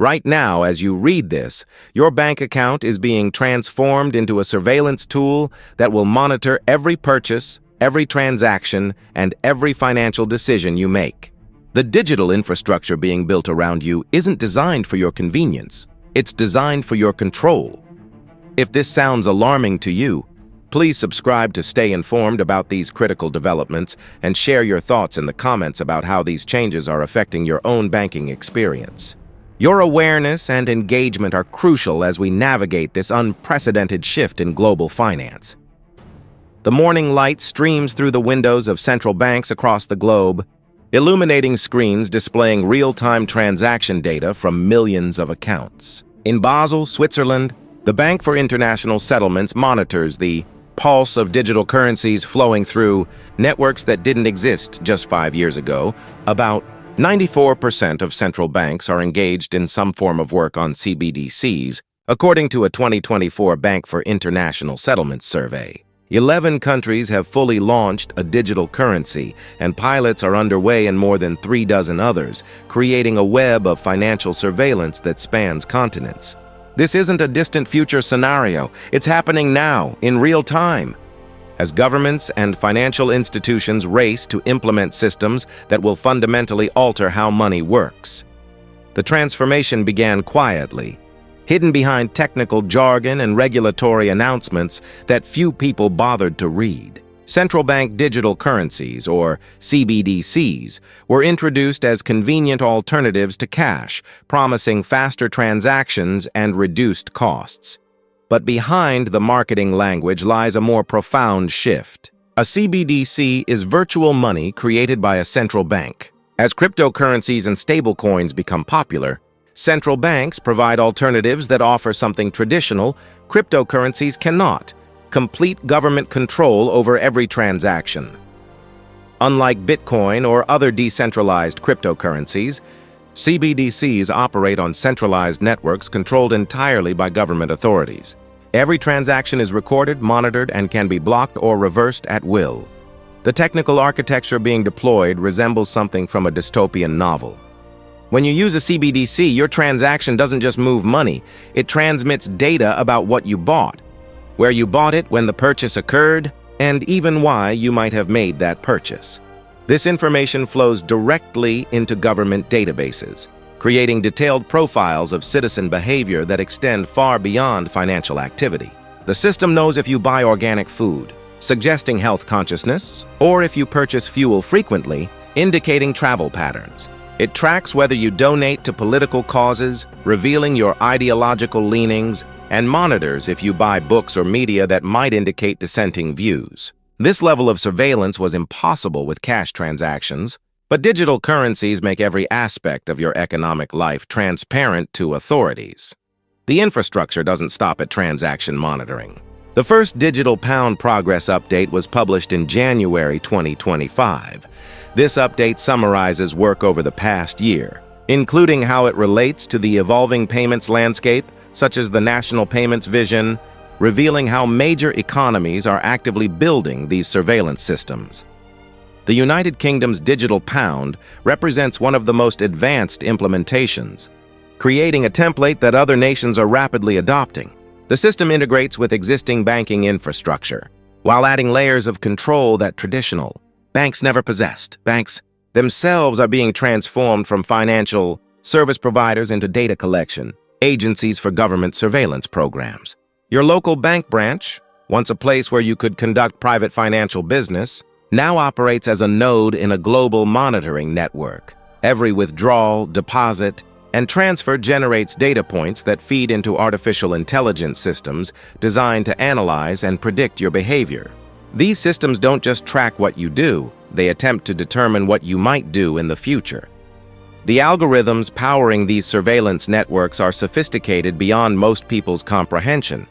Right now, as you read this, your bank account is being transformed into a surveillance tool that will monitor every purchase, every transaction, and every financial decision you make. The digital infrastructure being built around you isn't designed for your convenience. It's designed for your control. If this sounds alarming to you, please subscribe to stay informed about these critical developments and share your thoughts in the comments about how these changes are affecting your own banking experience. Your awareness and engagement are crucial as we navigate this unprecedented shift in global finance. The morning light streams through the windows of central banks across the globe, illuminating screens displaying real-time transaction data from millions of accounts. In Basel, Switzerland, the Bank for International Settlements monitors the pulse of digital currencies flowing through networks that didn't exist just 5 years ago. About 94% of central banks are engaged in some form of work on CBDCs, according to a 2024 Bank for International Settlements survey. 11 countries have fully launched a digital currency, and pilots are underway in more than 36 others, creating a web of financial surveillance that spans continents. This isn't a distant future scenario. It's happening now, in real time, as governments and financial institutions race to implement systems that will fundamentally alter how money works. The transformation began quietly, hidden behind technical jargon and regulatory announcements that few people bothered to read. Central bank digital currencies, or CBDCs, were introduced as convenient alternatives to cash, promising faster transactions and reduced costs. But behind the marketing language lies a more profound shift. A CBDC is virtual money created by a central bank. As cryptocurrencies and stablecoins become popular, central banks provide alternatives that offer something traditional cryptocurrencies cannot: complete government control over every transaction. Unlike Bitcoin or other decentralized cryptocurrencies, CBDCs operate on centralized networks controlled entirely by government authorities. Every transaction is recorded, monitored, and can be blocked or reversed at will. The technical architecture being deployed resembles something from a dystopian novel. When you use a CBDC, your transaction doesn't just move money, it transmits data about what you bought, where you bought it, when the purchase occurred, and even why you might have made that purchase. This information flows directly into government databases, creating detailed profiles of citizen behavior that extend far beyond financial activity. The system knows if you buy organic food, suggesting health consciousness, or if you purchase fuel frequently, indicating travel patterns. It tracks whether you donate to political causes, revealing your ideological leanings, and monitors if you buy books or media that might indicate dissenting views. This level of surveillance was impossible with cash transactions, but digital currencies make every aspect of your economic life transparent to authorities. The infrastructure doesn't stop at transaction monitoring. The first digital pound progress update was published in January 2025. This update summarizes work over the past year, including how it relates to the evolving payments landscape, such as the National Payments Vision, revealing how major economies are actively building these surveillance systems. The United Kingdom's digital pound represents one of the most advanced implementations, creating a template that other nations are rapidly adopting. The system integrates with existing banking infrastructure, while adding layers of control that traditional banks never possessed. Banks themselves are being transformed from financial service providers into data collection agencies for government surveillance programs. Your local bank branch, once a place where you could conduct private financial business, now operates as a node in a global monitoring network. Every withdrawal, deposit, and transfer generates data points that feed into artificial intelligence systems designed to analyze and predict your behavior. These systems don't just track what you do, they attempt to determine what you might do in the future. The algorithms powering these surveillance networks are sophisticated beyond most people's comprehension.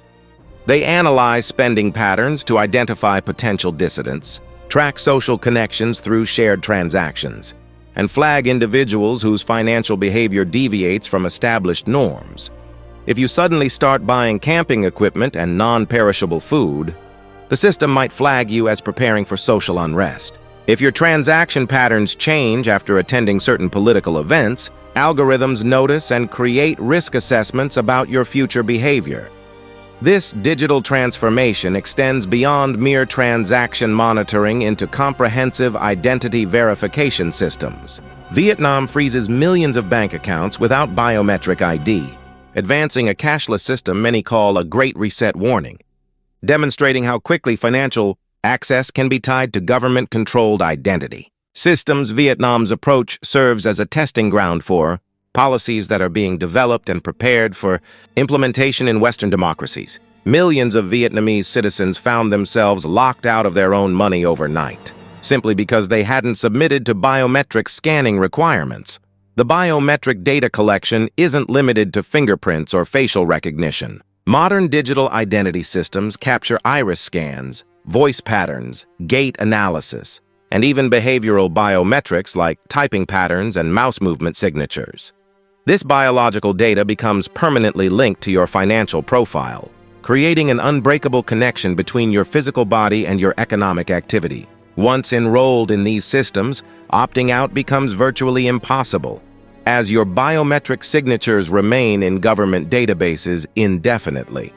They analyze spending patterns to identify potential dissidents, track social connections through shared transactions, and flag individuals whose financial behavior deviates from established norms. If you suddenly start buying camping equipment and non-perishable food, the system might flag you as preparing for social unrest. If your transaction patterns change after attending certain political events, algorithms notice and create risk assessments about your future behavior. This digital transformation extends beyond mere transaction monitoring into comprehensive identity verification systems. Vietnam freezes millions of bank accounts without biometric ID, advancing a cashless system many call a Great Reset warning, demonstrating how quickly financial access can be tied to government-controlled identity. Systems Vietnam's approach serves as a testing ground for policies that are being developed and prepared for implementation in Western democracies. Millions of Vietnamese citizens found themselves locked out of their own money overnight, simply because they hadn't submitted to biometric scanning requirements. The biometric data collection isn't limited to fingerprints or facial recognition. Modern digital identity systems capture iris scans, voice patterns, gait analysis, and even behavioral biometrics like typing patterns and mouse movement signatures. This biological data becomes permanently linked to your financial profile, creating an unbreakable connection between your physical body and your economic activity. Once enrolled in these systems, opting out becomes virtually impossible, as your biometric signatures remain in government databases indefinitely.